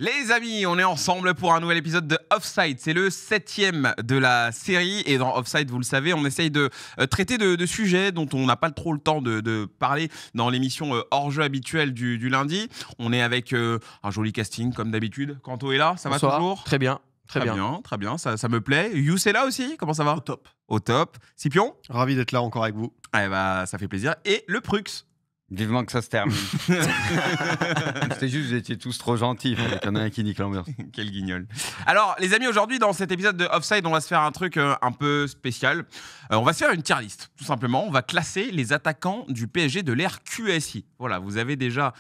Les amis, on est ensemble pour un nouvel épisode de Offside. C'est le 7e de la série. Et dans Offside, vous le savez, on essaye de traiter de sujets dont on n'a pas trop le temps de parler dans l'émission hors-jeu habituelle du lundi. On est avec un joli casting, comme d'habitude. Kanto est là, ça Bonsoir. va toujours? Très bien. Très bien, ça me plaît. Yous est là aussi, comment ça va? Au top. Au top. Scipion? Ravi d'être là encore avec vous. Eh bah, ça fait plaisir. Et le Prux? Vivement que ça se termine. C'était juste, vous étiez tous trop gentils. Il y en a un qui nique l'ambiance. Quel guignol. Alors, les amis, aujourd'hui, dans cet épisode de Offside, on va se faire un truc un peu spécial. On va se faire une tier list, tout simplement. On va classer les attaquants du PSG de l'ère QSI. Voilà, vous avez déjà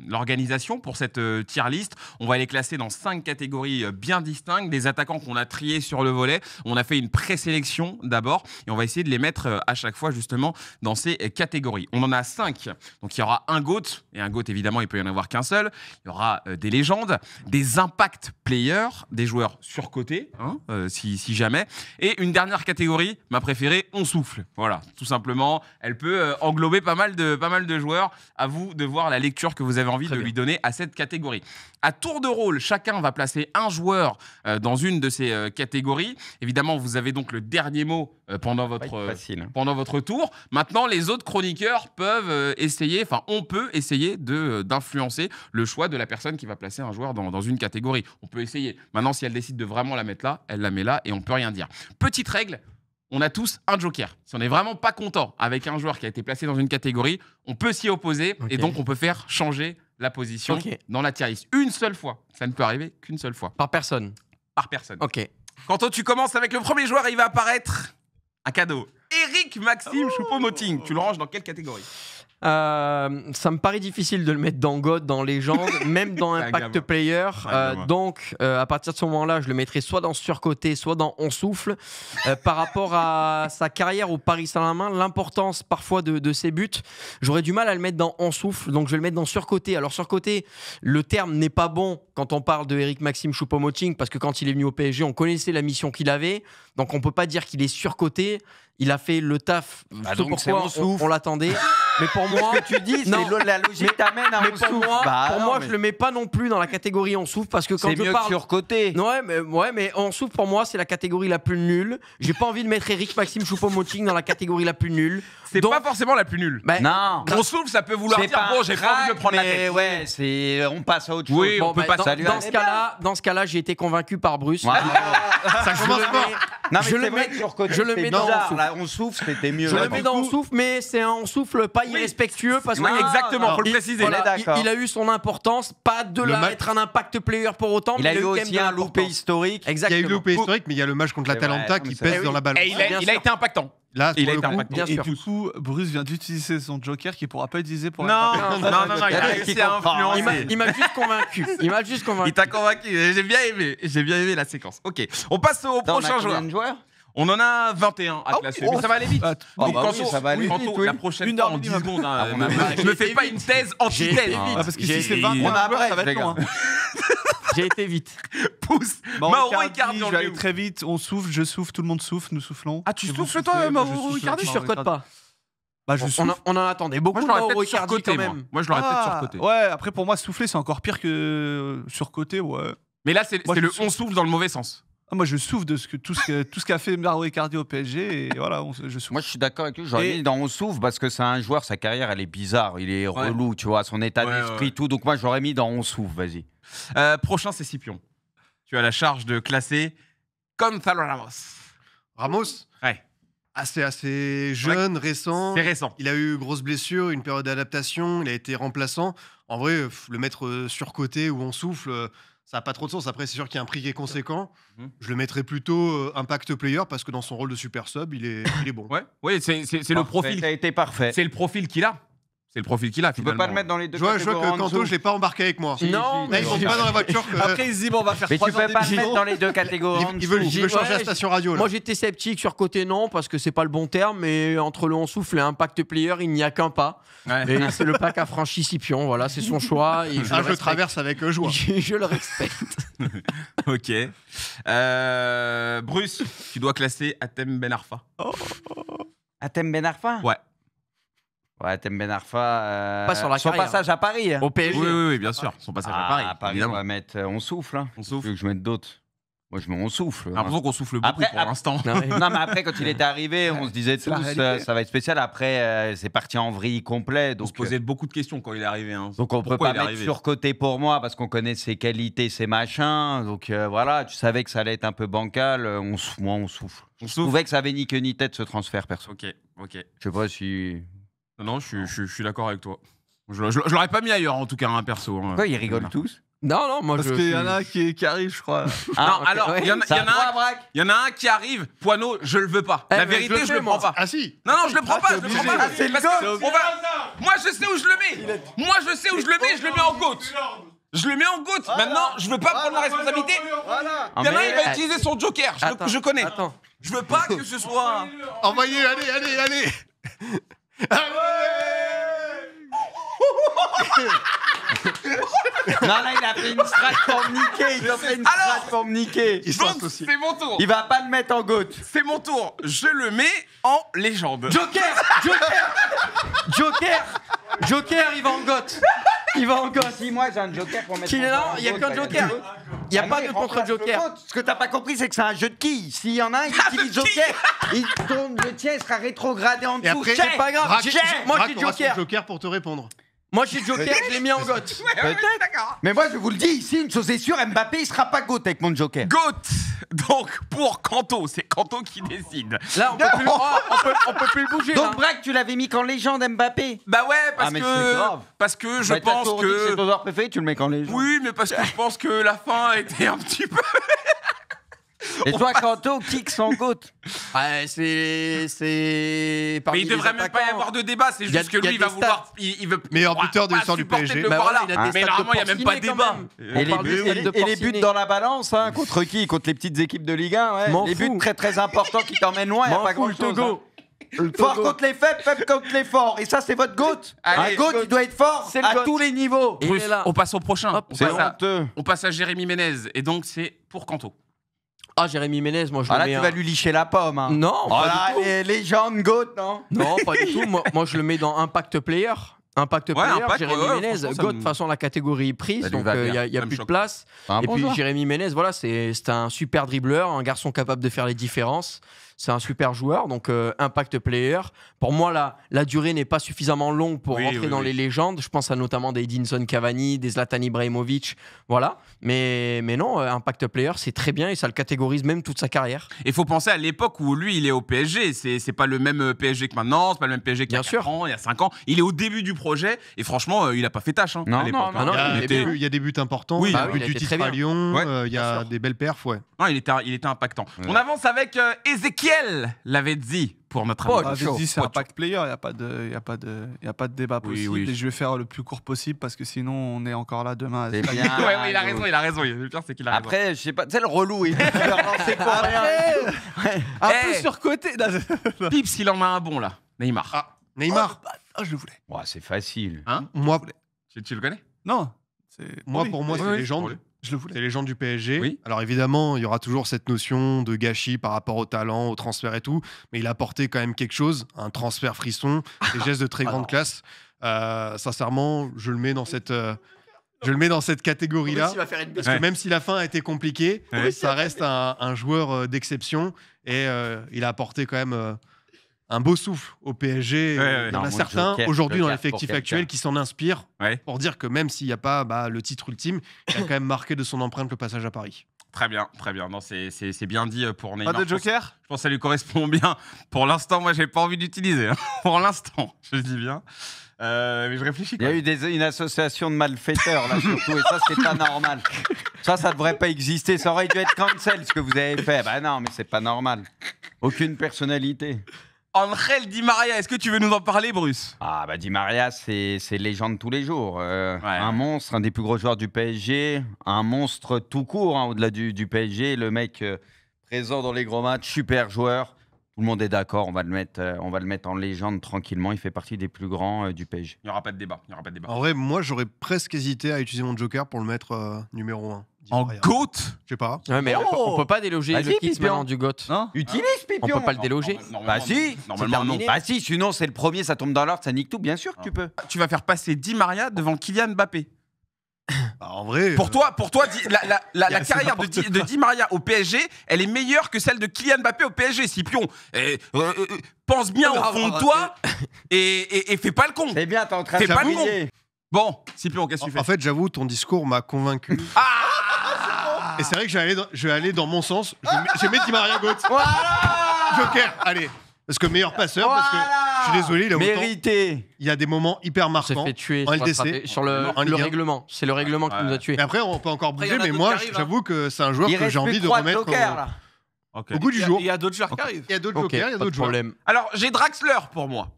l'organisation pour cette tier list. On va les classer dans 5 catégories bien distinctes, des attaquants qu'on a triés sur le volet. On a fait une présélection d'abord et on va essayer de les mettre à chaque fois justement dans ces catégories. On en a 5. Donc il y aura un GOAT, et un GOAT évidemment il peut y en avoir qu'un seul. Il y aura des légendes, des impact players, des joueurs surcotés, si jamais. Et une dernière catégorie, ma préférée, on souffle. Voilà, tout simplement. Elle peut englober pas mal de joueurs. À vous de voir la lecture que vous avez envie de lui donner à cette catégorie. À tour de rôle, chacun va placer un joueur dans une de ces catégories. Évidemment, vous avez donc le dernier mot pendant votre tour. Maintenant, les autres chroniqueurs peuvent on peut essayer d'influencer le choix de la personne qui va placer un joueur dans une catégorie. On peut essayer. Maintenant, si elle décide de vraiment la mettre là, elle la met là et on peut rien dire. Petite règle. On a tous un joker. Si on n'est vraiment pas content avec un joueur qui a été placé dans une catégorie, on peut s'y opposer et donc on peut faire changer la position dans la tier list. Une seule fois. Ça ne peut arriver qu'une seule fois. Par personne. Par personne. Ok. Kanto, tu commences avec le premier joueur et il va apparaître un cadeau. Eric Maxime Choupo-Moting. Tu le ranges dans quelle catégorie? Ça me paraît difficile de le mettre dans God, dans Légende, même dans Impact Player. Donc, à partir de ce moment-là, je le mettrai soit dans Surcoté, soit dans On Souffle. Par rapport à sa carrière au Paris Saint-Germain, l'importance parfois de ses buts, j'aurais du mal à le mettre dans On Souffle, donc je vais le mettre dans Surcoté. Alors, Surcoté, le terme n'est pas bon quand on parle de Eric Maxime Choupo-Moting, parce que quand il est venu au PSG, on connaissait la mission qu'il avait, donc on peut pas dire qu'il est surcoté. Il a fait le taf, pourquoi on l'attendait. Mais pour moi, ce que tu dis, c'est la logique t'amène à On Souffle. Pour moi, je le mets pas non plus dans la catégorie On Souffle parce que quand je parle surcoté. Mais On Souffle pour moi, c'est la catégorie la plus nulle. J'ai pas envie de mettre Eric Maxime Choupo-Moting dans la catégorie la plus nulle. C'est pas forcément la plus nulle. Non. On Souffle, ça peut vouloir dire bon, j'ai pas envie de prendre la tête. Ouais, on passe à autre chose. Oui, on peut pas. Dans ce cas-là, j'ai été convaincu par Bruce. Ça commence pas. Non, mais je le mets surcoté. Je le mets dans On Souffle. On Souffle, c'était mieux. Je le mets dans On Souffle, mais c'est un On Souffle pas irrespectueux parce que exactement, faut le préciser. Il a eu son importance, pas de là être un impact player pour autant. Il a eu aussi un loupé historique. Exactement. Il y a eu loupé historique, mais il y a le match contre l'Atalanta qui pèse dans la balle. Et il a été impactant. Là, il a été impactant. Et du coup, Bruce vient d'utiliser son joker qui pourra pas utiliser pour Non, il a réussi à influencer. Il m'a juste convaincu. Il t'a convaincu. J'ai bien aimé la séquence. Ok, on passe au prochain joueur. On en a 21 à classer, mais ça va aller vite. Ça va aller vite. La prochaine fois, en 10 secondes. Je me fais pas une thèse anti-thèse. Parce que si c'est 20 ça va être long. J'ai été vite. Pousse. Mauro Icardi, je vais aller très vite. On souffle, je souffle, tout le monde souffle, nous soufflons. Ah, tu souffles toi, Mauro Icardi? Tu surcotes pas. Bah, je souffle. On en attendait beaucoup. Moi, je Mauro l'aurais peut-être Icardi surcoté, quand même. moi, je l'aurais peut-être surcoté. Ouais, après pour moi, souffler, c'est encore pire que surcoté, ouais. Mais là, c'est le on souffle dans le mauvais sens. Moi, je souffle de tout ce qu'a fait Mauro Icardi au PSG et voilà, je souffle. Moi, je suis d'accord avec lui. J'aurais mis dans On Souffle parce que c'est un joueur, sa carrière, elle est bizarre. Il est relou, tu vois, son état d'esprit, tout. Donc, moi, j'aurais mis dans On Souffle, vas-y. Prochain, c'est Scipion. Tu as la charge de classer Gonzalo Ramos. Ramos? Ouais. C'est assez jeune, récent. C'est récent. Il a eu grosse blessure, une période d'adaptation, il a été remplaçant. En vrai, le mettre surcoté ou On Souffle, ça n'a pas trop de sens. Après, c'est sûr qu'il y a un prix qui est conséquent. Je le mettrais plutôt impact player parce que dans son rôle de super sub, il est bon. Ouais, c'est le profil. Ça a été parfait. C'est le profil qu'il a. C'est le profil qu'il a. Tu peux pas le mettre dans les deux Je vois catégories. que Kanto, je l'ai pas embarqué avec moi. Non, Là, il monte pas dans la voiture. Après, il se dit, bon, on va faire Mais 3 tu peux pas le mettre dans les deux catégories. Il veut changer la station radio. Là. Moi, j'étais sceptique sur côté non, parce que c'est pas le bon terme, mais entre le On Souffle et Impact Player, il n'y a qu'un pas. Et c'est le pack affranchi Scipion, voilà, c'est son choix. Et je le traverse avec joie. Je le respecte. Ok. Bruce, tu dois classer Hatem Ben Arfa. Hatem Ben Arfa. Ouais. Ouais, Thème Ben Arfa. Pas sur la son carrière. passage à Paris. Hein. Au PSG. Oui, bien sûr. Son passage à Paris. À Paris, évidemment. on va mettre. On souffle. Hein. On souffle. Tu veux que je mette d'autres? Moi, je mets on souffle. J'ai hein. l'impression qu'on souffle beaucoup Après- pour l'instant. Non, mais- Non, mais après, quand il était arrivé, on se disait C'est la tous, réalité. ça va être spécial. Après, c'est parti en vrille complet. On Donc, se posait beaucoup de questions quand il est arrivé. Hein. donc on peut Pourquoi pas il est mettre arrivé surcoté pour moi parce qu'on connaît ses qualités, ses machins. Donc voilà, tu savais que ça allait être un peu bancal. Moi, on souffle. On Je souffle. trouvais que ça avait ni queue ni tête ce transfert, perso. Ok. Je sais pas si. Non, je suis d'accord avec toi. Je l'aurais pas mis ailleurs en tout cas, un perso. Hein. Pourquoi ils rigolent tous? Non, moi Parce je. qu'il y en a qui arrive, je crois. Non, ok, alors, ouais. il y en a Ça un. va, Braque Il y en a un qui arrive, Poineau, je le veux pas. Eh, La mais vérité, je je le le fais, prends moi. pas. Ah si. Non, je le prends pas, je le t'es prends obligé. pas. Ah, c'est le Parce goat. que on va- Moi, je sais où je le mets. Moi, je sais où je le mets, je le mets en goutte. Je le mets en goutte. Maintenant, je veux pas prendre la responsabilité. Ah, Il y en a un, mais- il va utiliser son joker. Je connais. Attends. Je veux pas que ce soit. Envoyez, allez. Non, là, il a fait une strat pour me niquer. Il a fait une Alors, strat pour me niquer. Ils sont Donc, associés. c'est mon tour. Il va pas le mettre en goutte. C'est mon tour. Je le mets en légende. Joker, il va en goth. Il va en goth. Si moi j'ai un joker pour mettre. Qui est là, il y a qu'un joker. Il n'y a pas de contre-joker. Ce que t'as pas compris, c'est que c'est un jeu de quilles. S'il y en a un, il utilise joker. Il tourne le tien, il sera rétrogradé en dessous. après- C'est pas grave. Braque, Moi, Braque j'ai aura son joker. joker pour te répondre. Moi, j'ai joker, je l'ai mis en goth. D'accord. Mais moi, je vous le dis ici, une chose est sûre, Mbappé, il sera pas goat avec mon joker. Goat. Donc, pour Kanto, c'est Kanto qui décide. Là, on peut plus le bouger. Donc, là. Braque, tu l'avais mis qu'en légende, Mbappé. Bah ouais, Ah, mais c'est grave. parce que je Bah, t'as pense toujours dit c'est que. ton joueur préféré, tu le mets qu'en légende. Oui, mais parce que je pense que la fin était un petit peu. Et toi, Kanto, kick sans goat. Ouais, c'est. Mais il devrait même pas y avoir de débat, c'est Il y a- juste que il y a lui, il va des vouloir. Il veut. Meilleur on va buteur de pas l'histoire du supporter de PSG. le Bah voir voilà, là. il a des Mais stats normalement, de il n'y a même pas Porcinet, débat. quand même. Et les, parle buts, de et Stade les- de et les Porcinet. buts dans la balance, hein, contre qui? Contre les petites équipes de Ligue 1, ouais. M'en Les buts fous. très très importants qui t'emmènent loin, il n'y a M'en pas fous, le grand chose. Togo. Le Fort Togo. contre les faibles, faible contre les forts. Et ça, c'est votre GOAT. Allez, Un GOAT, il doit être fort C'est le à GOAT. tous les niveaux. Et il est là. On passe au prochain. Hop. C'est honteux. On passe à Jérémy Ménez. Et donc, c'est pour Kanto. Ah, Jérémy Ménez, moi je Ah le là, mets. tu vas lui licher la pomme. Hein. Non, Oh pas là, du tout. les légendes GOAT, non? Non, pas du tout. Moi, je le mets dans Impact Player. Impact Player, Impact, Jérémy ouais, Ménez. franchement, ça GOAT, me- de toute façon, la catégorie est prise, Ça lui donc va il bien. n'y a Ça me plus de choque. place. C'est un Et bon puis joueur. Jérémy Ménez, voilà, c'est un super dribbleur, un garçon capable de faire les différences. C'est un super joueur, donc Impact Player. Pour moi, la durée n'est pas suffisamment longue pour Oui, rentrer oui, dans oui. les légendes. Je pense à notamment des Edinson Cavani, des Zlatan Ibrahimovic, voilà. Mais non, Impact Player, c'est très bien et ça le catégorise même toute sa carrière. Il faut penser à l'époque où lui, il est au PSG. C'est pas le même PSG que maintenant, c'est pas le même PSG qu'il y a Bien sûr. 4 ans, il y a 5 ans. Il est au début du projet et franchement, il a pas fait tâche hein, Non, à l'époque. non, hein. non, Il y a- il il était y a bien. des- il y a des buts importants. Oui, il y a bah le oui, but il du était titre très à bien. Lyon. Ouais, Il y a des belles perfs, ouais. Non, il était impactant. Ouais. On avance avec Ezekiel Lavezzi pour notre Oh, ami. On chaud. avait dit c'est Pocho. Impact Player, il n'y a pas de débat Oui, possible. oui. Et je vais faire le plus court possible parce que sinon on est encore là demain. à C'est se bien. tailler. Ouais, il a raison, il a raison. Le pire, c'est qu'il a raison. Après, je sais pas, tu sais, le relou, il est lancé pour rien. Un Eh. peu surcoté. Pips, il en a un bon là. Neymar. Ah, Neymar. Ah, je le voulais. Ouais, c'est facile. Moi, Tu le connais Non. pour moi, c'est oui, légende. pour lui. Je le voulais. C'est légende du PSG. Oui. Alors évidemment, il y aura toujours cette notion de gâchis par rapport au talent, au transfert et tout, mais il a apporté quand même quelque chose, un transfert frisson, des gestes de très grande classe. Sincèrement, je le mets dans cette catégorie-là. Parce que Ouais. même si la fin a été compliquée, Ouais. ça reste un joueur d'exception et il a apporté quand même un beau souffle au PSG. Ouais, ouais. Il y en Non, a mon certains joker, aujourd'hui dans joker l'effectif pour actuel quelqu'un. qui s'en inspirent Ouais. pour dire que même s'il n'y a pas le titre ultime, il a quand même marqué de son empreinte le passage à Paris. Très bien, très bien. Non, c'est bien dit pour Neymar. Pas de joker. Je pense que ça lui correspond bien. Pour l'instant, moi, j'ai pas envie d'utiliser. Hein. Pour l'instant, je dis bien. Mais je réfléchis. Il y a eu une association de malfaiteurs, là, surtout, et ça, c'est pas normal. Ça devrait pas exister. Ça aurait dû être cancel, ce que vous avez fait. Bah non, mais c'est pas normal. Aucune personnalité. Angel Di Maria, est-ce que tu veux nous en parler, Bruce? Ah, bah, Di Maria, c'est légende tous les jours. Un monstre, un des plus gros joueurs du PSG. Un monstre tout court, hein, au-delà du PSG. Le mec présent dans les gros matchs, super joueur. Tout le monde est d'accord, on va le mettre en légende tranquillement. Il fait partie des plus grands du PSG. Il n'y aura pas de débat. Il y aura pas de débat. En vrai, moi, j'aurais presque hésité à utiliser mon joker pour le mettre numéro 1. En Maria. GOAT? Je sais pas. Ouais, mais on peut pas déloger Vas-y, le kit Pipion. maintenant du GOAT. Non Utilise, On Pipion. peut pas le déloger. Bah si. Normalement, non. Bah si, sinon c'est le premier, ça tombe dans l'ordre, ça nique tout. Bien sûr que tu peux. Tu vas faire passer Di Maria devant Kylian Mbappé. Bah, en vrai. Pour toi, la c'est carrière de Di Maria au PSG, elle est meilleure que celle de Kylian Mbappé au PSG, Scipion. Pense bien au fond de toi et fais pas le con. C'est bien, t'es en train Fais de pas le briller. Bon, Scipion, qu'est-ce que tu fais? En fait, j'avoue, ton discours m'a convaincu. Et c'est vrai que je vais aller dans mon sens. Je vais mettre Di Maria Goat. Joker, allez. Parce que meilleur passeur, parce que je suis désolé, il a autant. Mérité. Il y a des moments hyper On s'est marquants. fait tuer En sur, LDC. sur En le Ligue 1. règlement. C'est le règlement qui nous a tués. Mais après, on peut encore Après, il y bouger, en a mais d'autres moi, qui arrivent, j'avoue que c'est un joueur Il que reste j'ai plus envie que de 3 remettre jokers là. Ok. au goût du jour. Il y a d'autres joueurs qui arrivent. Il y a d'autres Ok, jokers, il y a pas de d'autres joueurs. problème. Alors, j'ai Draxler pour moi.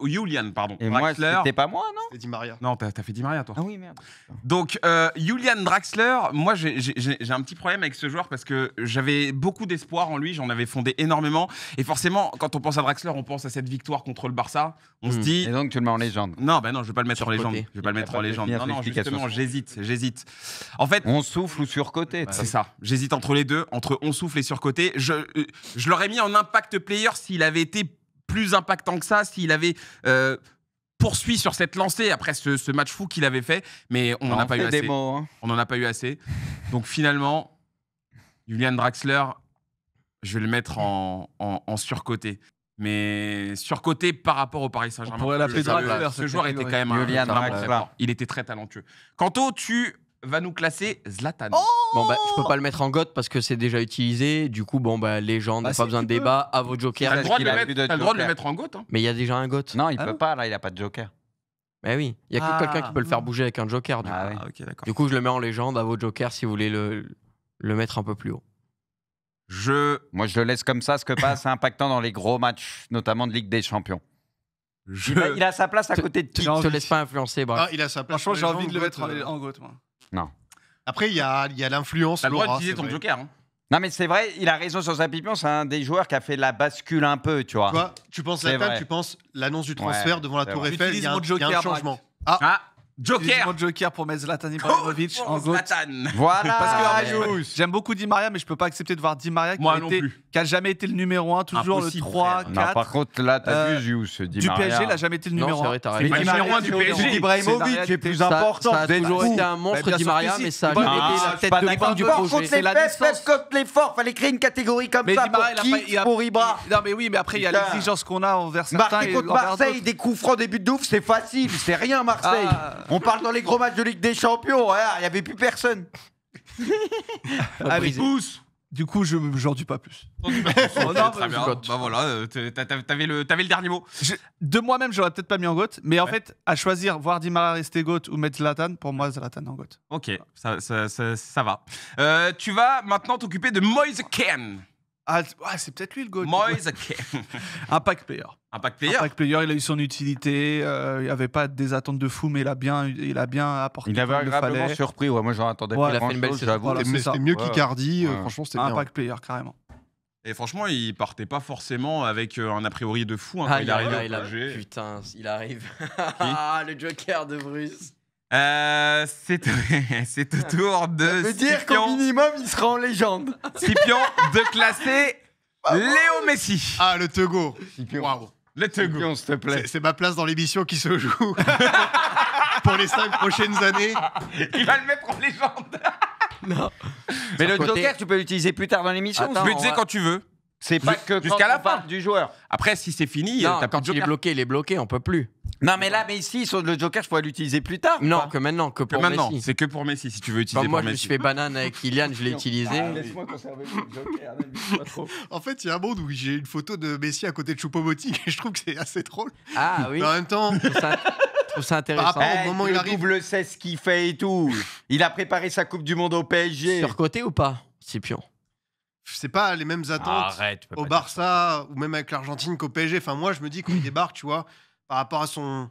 Julian, pardon. Et moi, Draxler. c'était pas moi, non? C'est Di Maria. Non, t'as fait Di Maria, toi. Ah oui, merde. Donc, Julian Draxler, moi, j'ai un petit problème avec ce joueur parce que j'avais beaucoup d'espoir en lui, j'en avais fondé énormément. Et forcément, quand on pense à Draxler, on pense à cette victoire contre le Barça. On se dit. Et donc tu le mets en légende. Non, ben non, je vais pas le mettre en Surcoté. légende. Je vais pas le mettre en légende. définir Non, non, l'explication. justement, j'hésite. En fait, On souffle ou surcoté. c'est ça. J'hésite entre les deux, entre on souffle et surcoté. Je l'aurais mis en impact player s'il avait été plus impactant que ça, s'il avait poursuivi sur cette lancée après ce match fou qu'il avait fait, mais on n'en a pas eu assez. Mots, hein. On n'en a pas eu assez. Donc finalement, Julian Draxler, je vais le mettre en surcoté. Mais surcoté par rapport au Paris Saint-Germain. On pourrait l'appeler Draxler, Ce joueur était quand même Julian vraiment très Draxler. fort. Il était très talentueux. Quanto, tu vas nous classer Zlatan. Bon, bah, je peux pas le mettre en GOAT parce que c'est déjà utilisé. Du coup, bon, bah, légende, Bah, pas si, besoin de tu peux. débat. À vos jokers. T'as le droit de qu'il le a mettre, plus de t'as le droit de le joker. mettre en GOAT. Hein. Mais il y a déjà un GOAT. Non, il Ah peut non. pas, là, il a pas de joker. Bah oui, il y a que quelqu'un qui peut le faire bouger avec un joker. Du coup. Ah oui. ok, d'accord. Du coup, je le mets en légende à vos jokers si vous voulez le mettre un peu plus haut. Moi, je le laisse comme ça, parce que pas assez impactant dans les gros matchs, notamment de Ligue des Champions. Il a sa place à côté de qui? Te laisse pas influencer, bref. Ah, il a sa place. Franchement, j'ai en envie de le légende, mettre Goat, en GOAT, moi. Après, il y a l'influence. T'as le droit l'aura, d'utiliser c'est ton vrai. joker. Hein. Non, mais c'est vrai, il a raison sur sa pipion, c'est un des joueurs qui a fait la bascule un peu, tu vois. Toi, tu penses C'est Zlatan, vrai. tu penses l'annonce du transfert Ouais, devant la c'est Tour vrai. Eiffel, il y a un Utilise mon joker, changement. Ah, Utilise joker. mon joker pour mettre Zlatan Ibrahimovic en GOAT. Zlatan. Voilà. Parce que Ayous. j'aime beaucoup Di Maria, mais je peux pas accepter de voir Di Maria qui Moi a non été- plus. qui a jamais été le numéro 1, toujours Impossible, le 3, frère. Non, 4. par contre, là, t'as Euh, vu, Gius, ce Di Du Maria. PSG, il a jamais été le Non, numéro c'est 1. vrai, t'as Mais raison. pas le numéro 1 du PSG. Ibrahimovic est plus important. Ça a vous êtes toujours fous. été un monstre, Bah, bien Di sûr Maria, que si. mais ça a Bah, jamais ah, été je la suis tête pas de d'accord pont du du tout. projet. Contre C'est les la fesses, licence. contre les forts. Fallait créer une catégorie comme Mais ça Di Maria, pour il a pas- qui il a- Pour Ibra. Non, mais oui, mais après, il y a Putain. l'exigence qu'on a envers certains. Marquer et contre envers Marseille, d'autres. des coups francs, des buts de ouf, c'est facile. C'est rien, Marseille. Ah. On parle dans les gros matchs de Ligue des Champions. Il n'y avait plus personne. Allez, Pousse. du coup, j'en dis pas plus. Oh, non, très bien. Bah voilà, t'avais le dernier mot. De moi-même, j'aurais peut-être pas mis en GOAT, mais en fait, à choisir, voir Di Maria rester GOAT ou mettre Zlatan, pour moi, Zlatan en GOAT. Ok, ça va. Tu vas maintenant t'occuper de Moise Kean. Ah, ouais, c'est peut-être lui le GOAT. Moise Kean. Impact player. Impact player. Impact player, il a eu son utilité. Il n'y avait pas des attentes de fou, mais il a bien apporté. Il avait comme le agréablement fallait. surpris. Ouais, moi, j'en attendais Ouais, pas il a fait une belle grand-chose, saison. j'avoue. Voilà, c'est ça. C'était mieux Ouais. qu'Icardi, Ouais. franchement, c'était bien. Impact player, carrément. Et franchement, il partait pas forcément avec un a priori de fou hein, quand Ah, il est arrivé au a- PSG. Putain, il arrive. Ah, le joker de Bruce. C'est au tour de Ça veut dire qu'au Scipion, minimum, il sera en légende. Scipion de classer Léo Messi. Ah, le Tego. Waouh. Le Togo. Scipion, s'il te plaît. C'est ma place dans l'émission qui se joue pour les 5 prochaines années. Il va le mettre en légende. Non. Mais le Côté- joker, tu peux l'utiliser plus tard dans l'émission. Attends, Tu peux utiliser quand tu veux. C'est pas que jusqu'à quand la on parle fin. du joueur. Après, si c'est fini, Non, t'as quand plus de il est joker. bloqué, il est bloqué, on peut plus. Non, mais là, mais ici, sur le joker, je pourrais l'utiliser plus tard. Non, Enfin, que maintenant, que Que pour maintenant, Messi. c'est que pour Messi si tu veux utiliser Comme moi, pour je me Messi. suis fait banane avec Kylian, je l'ai utilisé. Laisse-moi conserver le joker. n'abuse pas trop. En fait, il y a un monde où j'ai une photo de Messi à côté de Choupo-Moting et je trouve que c'est assez drôle. Ah oui, Mais en même temps, je trouve ça intéressant. rapport- au Eh, moment où il le arrive. double 16 qu'il fait et tout. Il a préparé sa Coupe du Monde au PSG. Surcoté ou pas, Scipion? c'est pas les mêmes attentes Arrête, tu peux au pas dire Barça ou même avec l'Argentine qu'au PSG. Enfin, moi, je me dis quand il débarque, tu vois, par rapport à son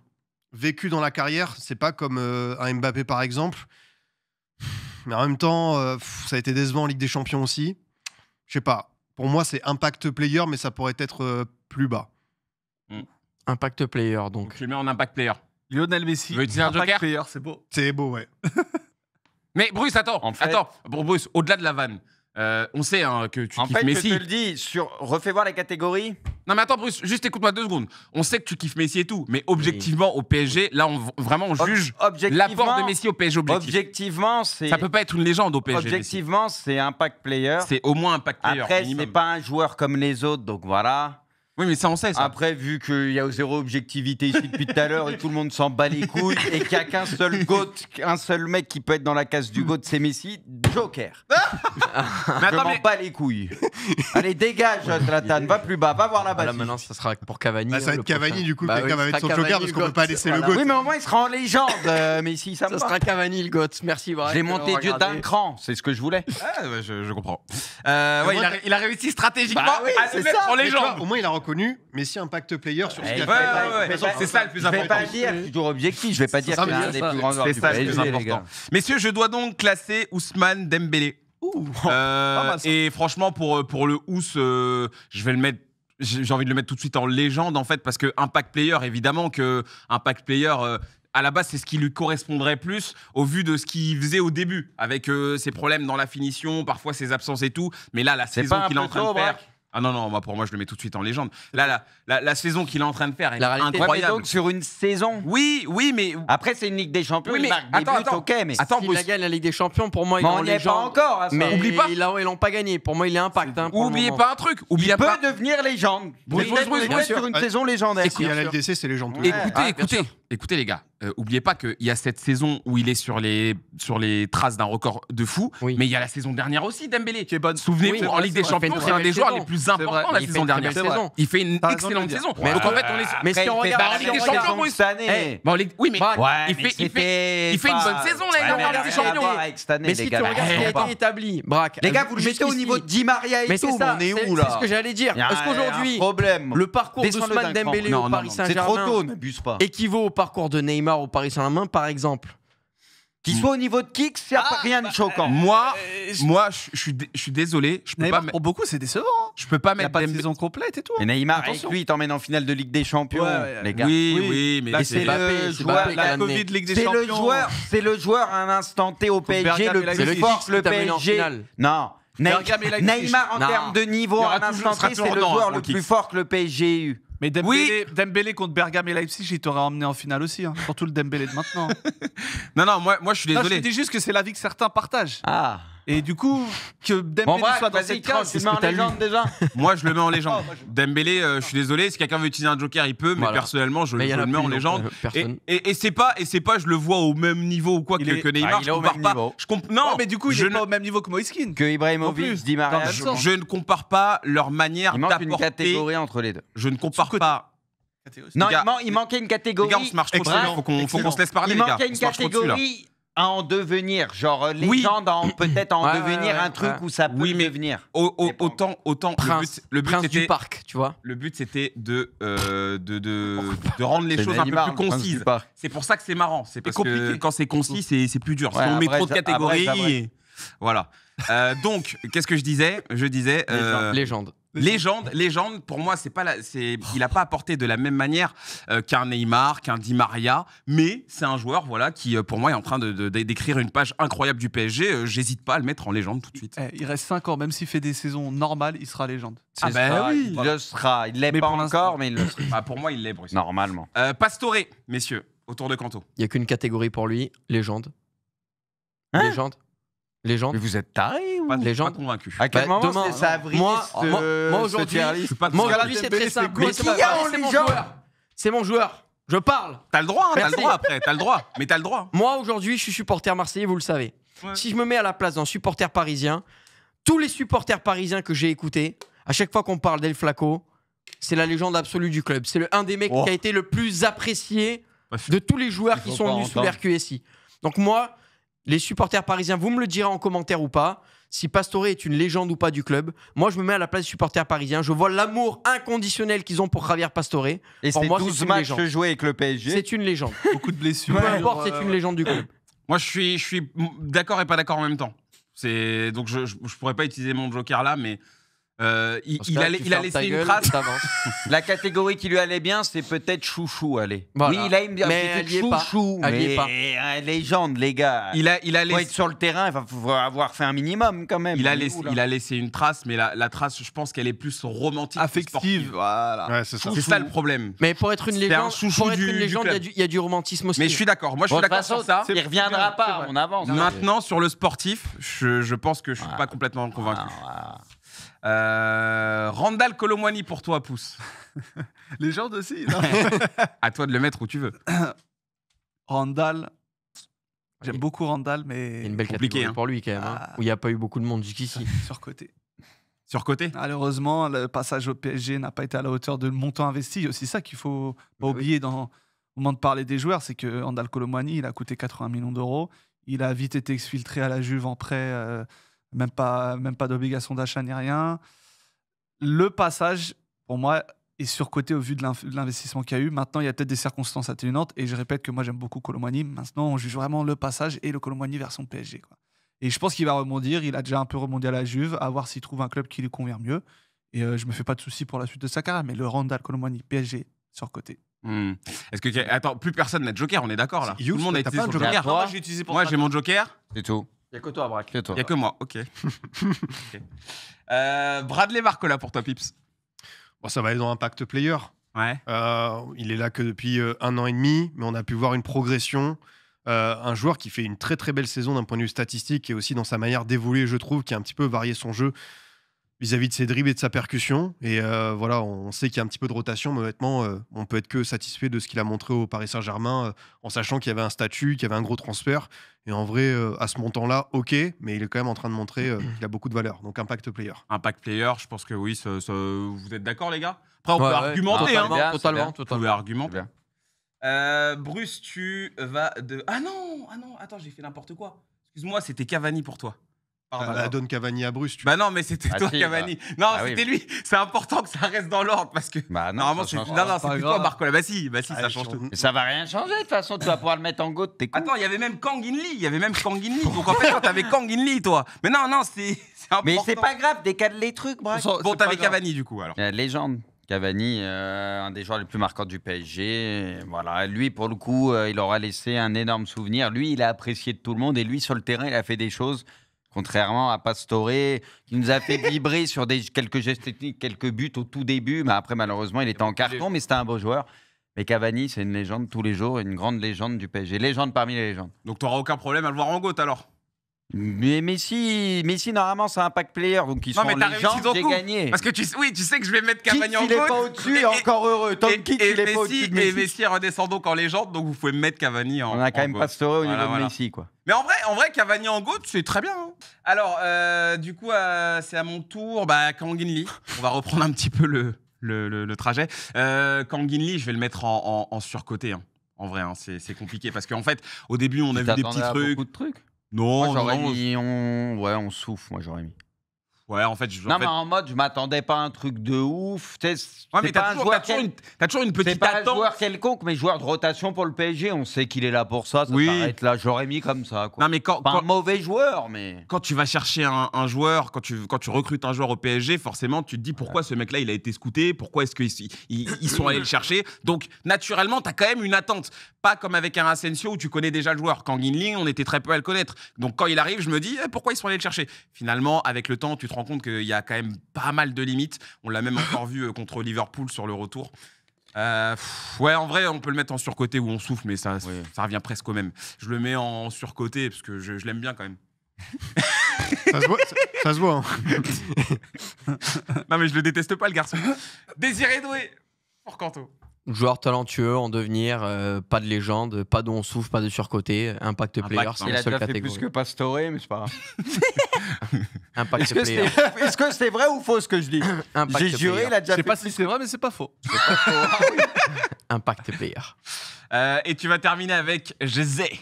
vécu dans la carrière, c'est pas comme un Mbappé par exemple. Mais en même temps, ça a été décevant en Ligue des Champions aussi. Je sais pas. Pour moi, c'est impact player, mais ça pourrait être plus bas. Impact player, Donc donc. tu le mets en impact player. Lionel Messi. Tu veux utiliser un Impact joker player, c'est beau. C'est beau, ouais. Mais Bruce, attends. Bon, Bruce, au-delà de la vanne, on sait que tu kiffes Messi. Je te le dis, refais voir les catégories. Non, mais attends, Bruce, juste écoute-moi 2 secondes. On sait que tu kiffes Messi et tout, mais objectivement, au PSG, là, on juge l'apport de Messi au PSG. Objectivement, c'est. Ça peut pas être une légende au PSG. Objectivement, c'est impact player. C'est au moins impact player. Après, c'est pas un joueur comme les autres, donc voilà. Oui, mais ça, on sait, ça. Après, vu qu'il y a zéro objectivité ici depuis tout à l'heure et tout le monde s'en bat les couilles et qu'il n'y a qu'un seul GOAT, un seul mec qui peut être dans la case du GOAT, c'est Messi, Joker. Je m'en bats les couilles. Allez, dégage, Zlatan, va plus bas, va voir la balle. Là, maintenant, ça sera pour Cavani. Ça va être Cavani, du coup, quelqu'un va mettre son Joker parce qu'on peut pas laisser le GOAT. Oui, mais au moins, il sera en légende, Messi. Ça sera Cavani, le GOAT. Merci, je l'ai monté d'un cran, c'est ce que je voulais. Je comprends. Il a réussi stratégiquement à se mettre en légende. Au moins, il a reconnu Messi impact player sur ce qu'il a fait. C'est ça le plus important. Je vais pas dire, toujours objectif, je vais pas dire que c'est un des plus grands joueurs. C'est ça le plus important. Messieurs, je dois donc classer Ousmane Dembélé. Et franchement, pour le Ous, je vais le mettre. J'ai envie de le mettre tout de suite en légende, en fait, parce que impact player, évidemment que impact player. À la base, c'est ce qui lui correspondrait plus au vu de ce qu'il faisait au début, avec ses problèmes dans la finition, parfois ses absences et tout. Mais là, la saison qu'il est en train de faire. Ah non, pour moi, je le mets tout de suite en légende. Là, la saison qu'il est en train de faire est incroyable. Ouais, mais donc, sur une saison. Oui, mais. Après, c'est une Ligue des Champions. Oui, mais il marque des buts, ok, mais. Attends, s'il gagne la Ligue des Champions, pour moi, il est en légende. Pas encore. À ça. Mais oublie pas. Ils l'ont pas gagné. Pour moi, il est impact. Oubliez pas un truc. Il peut devenir légende. Il peut sur une saison légendaire. Si il y a la LDC, c'est légende. Écoutez, les gars. Oubliez pas qu'il y a cette saison où il est sur les traces d'un record de fou, mais il y a la saison dernière aussi, Dembélé. Qui est bonne. Souvenez-vous, en Ligue des Champions, c'est un des joueurs les plus importants la saison dernière. Il fait une excellente saison. Donc en fait, on est. Mais si on regarde en Ligue des Champions cette année. Oui, mais il fait une bonne saison en Ligue des Champions. Mais si tu regardes ce qui a été établi, Braque. Les gars, vous le mettez au niveau de Di Maria et tout. On est où là? C'est ce que j'allais dire. Est-ce qu'aujourd'hui, le parcours d'Ousmane Dembélé au Paris Saint-Germain, c'est trop tôt, n'abuse pas, équivaut au parcours de Neymar au Paris Saint-Germain, par exemple? Qu'il soit au niveau de kick, c'est rien de choquant. Moi, je suis désolé. Je peux pas. Pour beaucoup, c'est décevant. Je peux pas mettre. Il n'y a pas de saison complète et tout. Et Neymar, avec lui, il t'emmène en finale de Ligue des Champions, les gars. Oui, mais c'est le joueur. La Covid Ligue des Champions. C'est le joueur à un instant T au PSG le plus fort que le PSG. Non. Neymar, en termes de niveau, à un instant T, c'est le joueur le plus fort que le PSG ait eu. Mais Dembélé contre Bergame et Leipzig, il t'aurait emmené en finale aussi. Surtout le Dembélé de maintenant. Non, moi je suis désolé. Je dis juste que c'est l'avis que certains partagent. Ah. Et du coup, que Dembélé soit dans cette case, c'est ce que t'as lu déjà. Moi, je le mets en légende. Dembélé, je suis désolé. Si quelqu'un veut utiliser un joker, il peut. Mais personnellement, je le mets en légende. Et c'est pas, je le vois au même niveau ou quoi que Neymar. Il est au même niveau. Non, mais du coup, il est pas au même niveau que Moïskine. Que Ibrahimovic, Di Maria. Je ne compare pas leur manière d'apporter. Il manque une catégorie entre les deux. Je ne compare pas. Non, il manquait une catégorie. Les gars, on se marche trop dessus. Faut qu'on se laisse parler, les gars. Il manquait une catégorie à en devenir, genre légende peut-être en devenir un truc où ça peut devenir. Autant le but c'était du parc, tu vois. Le but c'était de rendre les choses un peu plus concises. C'est pour ça que c'est marrant. C'est parce que quand c'est concis, c'est plus dur. Si on met trop de catégories, voilà. Donc, qu'est-ce que je disais? Légende. Légende, pour moi, il n'a pas apporté de la même manière qu'un Neymar, qu'un Di Maria, mais c'est un joueur qui, pour moi, est en train d'écrire une page incroyable du PSG. J'hésite pas à le mettre en légende tout de suite. Il reste 5 ans, même s'il fait des saisons normales, il sera légende. Oui, il le sera. Il ne l'est pas encore, mais il le sera. Pour moi, il l'est, Bruce. Normalement. Pastore, messieurs, autour de Kanto. Il n'y a qu'une catégorie pour lui, légende. Légende. Mais vous êtes tarés ou légende? Pas convaincu. À quel moment ça a brillé moi aujourd'hui, c'est très simple. Mais qui a en légende? C'est mon joueur. Je parle. T'as le droit, après. T'as le droit. Mais t'as le droit. Moi aujourd'hui, je suis supporter marseillais, vous le savez. Si je me mets à la place d'un supporter parisien, tous les supporters parisiens que j'ai écoutés, à chaque fois qu'on parle d'El Flaco, c'est la légende absolue du club. C'est un des mecs qui a été le plus apprécié de tous les joueurs qui sont venus sous l'RQSI. Donc moi, les supporters parisiens, vous me le direz en commentaire ou pas, si Pastore est une légende ou pas du club. Moi, je me mets à la place des supporters parisiens. Je vois l'amour inconditionnel qu'ils ont pour Javier Pastore. Et c'est 12 matchs joués avec le PSG. C'est une légende. Beaucoup de blessures. Peu importe, c'est une légende du club. Moi, je suis d'accord et pas d'accord en même temps. Donc, je pourrais pas utiliser mon joker là, mais Il a laissé une trace. La catégorie qui lui allait bien, c'est peut-être Chouchou, allez. Voilà. Oui, il a une mais Chouchou, mais légende, les gars. Il a laissé... Faut être sur le terrain, il faut avoir fait un minimum quand même. Il a laissé une trace, mais la trace, je pense qu'elle est plus romantique, affective. Voilà. Ouais, c'est ça. C'est ça le problème. Mais pour être une légende, il y a du romantisme aussi. Mais je suis d'accord. Moi, je suis d'accord sur ça. Il reviendra pas. On avance. Maintenant, sur le sportif, je pense que je suis pas complètement convaincu. Randall Kolo Muani pour toi, Pouce. Légende aussi. Non à toi de le mettre où tu veux. Randall. J'aime beaucoup Randall, mais. C'est une belle catégorie pour lui quand même, où il n'y a pas eu beaucoup de monde jusqu'ici. Surcoté. Surcoté. Malheureusement, le passage au PSG n'a pas été à la hauteur de le montant investi. Il y a aussi ça qu'il faut pas oublier au moment de parler des joueurs, c'est que Randall Kolo Muani, il a coûté 80 millions d'euros. Il a vite été exfiltré à la Juve en prêt. Même pas d'obligation d'achat ni rien. Le passage, pour moi, est surcoté au vu de l'investissement qu'il y a eu. Maintenant, il y a peut-être des circonstances atténuantes. Et je répète que moi, j'aime beaucoup Kolo Muani. Maintenant, on juge vraiment le passage et le Kolo Muani version PSG. Quoi. Et je pense qu'il va rebondir. Il a déjà un peu rebondi à la Juve, à voir s'il trouve un club qui lui convient mieux. Et je me fais pas de soucis pour la suite de sa carrière. Mais le Randall Kolo Muani, PSG, surcoté. Est-ce que attends, plus personne n'a de joker, on est d'accord là. Tout le monde a utilisé son joker. Moi, j'ai mon joker. C'est tout. Il n'y a que toi, Braque. Il n'y a que moi, ok. Bradley Barcola pour toi, Pips. Bon, ça va aller dans Impact Player. Ouais. Il est là que depuis 1 an et demi, mais on a pu voir une progression. Un joueur qui fait une très très belle saison d'un point de vue statistique et aussi dans sa manière d'évoluer, je trouve, qui a un petit peu varié son jeu vis-à-vis de ses dribbles et de sa percussion. Et voilà, on sait qu'il y a un petit peu de rotation, mais honnêtement, on peut être que satisfait de ce qu'il a montré au Paris Saint-Germain, en sachant qu'il y avait un statut, qu'il y avait un gros transfert. Et en vrai, à ce montant-là, ok, mais il est quand même en train de montrer qu'il a beaucoup de valeur. Donc Impact Player. Impact Player, je pense que oui. Vous êtes d'accord, les gars? Après, on peut argumenter. Totalement. On peut argumenter. Bruce, tu vas de... Ah non, attends, j'ai fait n'importe quoi. Excuse-moi, c'était Cavani pour toi. La donne Cavani à Bruce. Bah non, mais c'était toi, Cavani. Non, c'était lui. C'est important que ça reste dans l'ordre parce que normalement, c'était toi, Barcola. Bah si, ça change tout. Mais ça va rien changer de toute façon. Tu vas pouvoir le mettre en GOAT. Attends, il y avait même Kang In Lee. Donc en fait, toi, t'avais Kang In Lee, toi. Mais non, c'est important. Mais c'est pas grave, décale les trucs, bref. Bon, t'avais Cavani du coup alors. Légende. Cavani, un des joueurs les plus marquants du PSG. Voilà, lui, pour le coup, il aura laissé un énorme souvenir. Lui, il a apprécié de tout le monde et lui, sur le terrain, il a fait des choses. Contrairement à Pastore, qui nous a fait vibrer sur quelques gestes techniques, quelques buts au tout début. Mais après, malheureusement, il était en carton, mais c'était un beau joueur. Mais Cavani, c'est une légende tous les jours, une grande légende du PSG. Légende parmi les légendes. Donc, tu n'auras aucun problème à le voir en GOAT alors? Mais Messi, normalement, c'est un Impact Player. Donc, ils sont en légende, j'ai gagné. Parce que tu sais que je vais mettre Cavani en GOAT. Il n'est pas au-dessus, encore heureux. Tom Kick, il n'est pas au-dessus de Messi. Et Messi redescend donc en légende, donc vous pouvez mettre Cavani en GOAT. On a quand même Pastore au niveau de Messi, quoi. Mais en vrai, Cavani en GOAT, c'est très bien. Hein. Alors, du coup, c'est à mon tour. Kang In Lee. On va reprendre un petit peu le trajet. Kang In Lee, je vais le mettre en surcoté. Hein. En vrai, hein, c'est compliqué. Parce qu'en fait, au début, on a vu des petits trucs. Beaucoup de trucs. Non, moi, j'aurais mis... on souffle, moi, j'aurais mis. Ouais, en fait, mais en mode, je m'attendais pas à un truc de ouf. Ouais, mais t'as toujours une petite attente. C'est pas un joueur quelconque, mais joueur de rotation pour le PSG. On sait qu'il est là pour ça. Ça s'arrête là. J'aurais mis comme ça. Quoi. Non, mais pas un mauvais joueur, mais quand tu vas chercher un joueur, quand tu recrutes un joueur au PSG, forcément, tu te dis pourquoi ce mec-là, il a été scouté. Pourquoi est-ce qu'ils sont allés le chercher. Donc, naturellement, t'as quand même une attente. Pas comme avec un Asensio où tu connais déjà le joueur. Kang In Lee, on était très peu à le connaître. Donc, quand il arrive, je me dis pourquoi ils sont allés le chercher. Finalement, avec le temps, tu te rends compte qu'il y a quand même pas mal de limites. On l'a même encore vu contre Liverpool sur le retour. Ouais, en vrai, on peut le mettre en surcoté ou on souffle, mais ça revient presque au même. Je le mets en surcoté parce que je l'aime bien quand même. ça se voit. Hein. Non, mais je le déteste pas, le garçon. Désiré Doué pour Canto. Joueur talentueux en devenir, pas de légende, pas de on souffle, pas de surcoté. Impact Player, c'est la seule catégorie. Il a déjà fait plus que Pastore, mais c'est pas grave. Impact Player. Est-ce que c'est vrai ou faux ce que je dis? J'ai juré, il a déjà fait. Je sais pas si c'est vrai, mais c'est pas faux. Impact Player. Et tu vas terminer avec Jezé.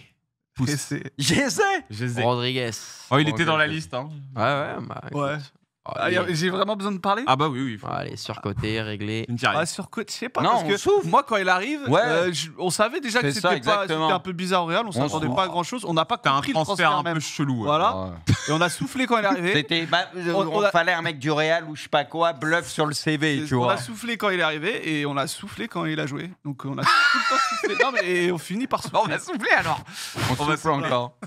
Jezé Rodriguez. Oh, il était dans la liste. Hein. Ouais. J'ai vraiment besoin de parler. Ah bah oui. Allez, surcoté, réglé. Une tier list. Surcoté, je sais pas. Non, parce on que souffle. moi, quand il arrive, on savait déjà que C'est ça, c'était un peu bizarre au Real. On s'attendait pas à grand chose. On n'a pas T'as un compris le transfert un même. peu chelou. Voilà. Et on a soufflé quand il est arrivé. C'était, on fallait un mec du Real ou je sais pas quoi, bluff sur le CV, tu On vois. a soufflé quand il est arrivé et on a soufflé quand il a joué. Donc on a tout le temps soufflé. Non, mais on finit par souffler. On va souffler alors. On souffle encore.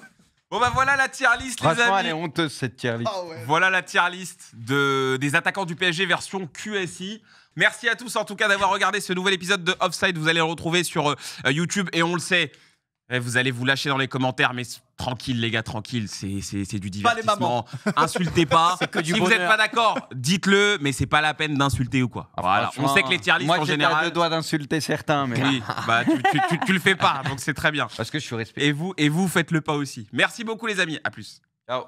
Bon bah voilà la tier list, les Franchement, amis. elle est honteuse cette tier list. Voilà la tier list des attaquants du PSG version QSI. Merci à tous en tout cas d'avoir regardé ce nouvel épisode de Offside. Vous allez le retrouver sur YouTube et on le sait, vous allez vous lâcher dans les commentaires, mais tranquille les gars, tranquille, c'est du divertissement. Insultez pas. Si vous n'êtes pas d'accord, dites-le, mais c'est pas la peine d'insulter ou quoi. Voilà. On sait que les tier lists en général. Moi j'ai deux doigts d'insulter certains, mais oui, bah tu le fais pas, donc c'est très bien. Parce que je suis respecté. Et vous faites-le pas aussi. Merci beaucoup les amis, à plus. Ciao.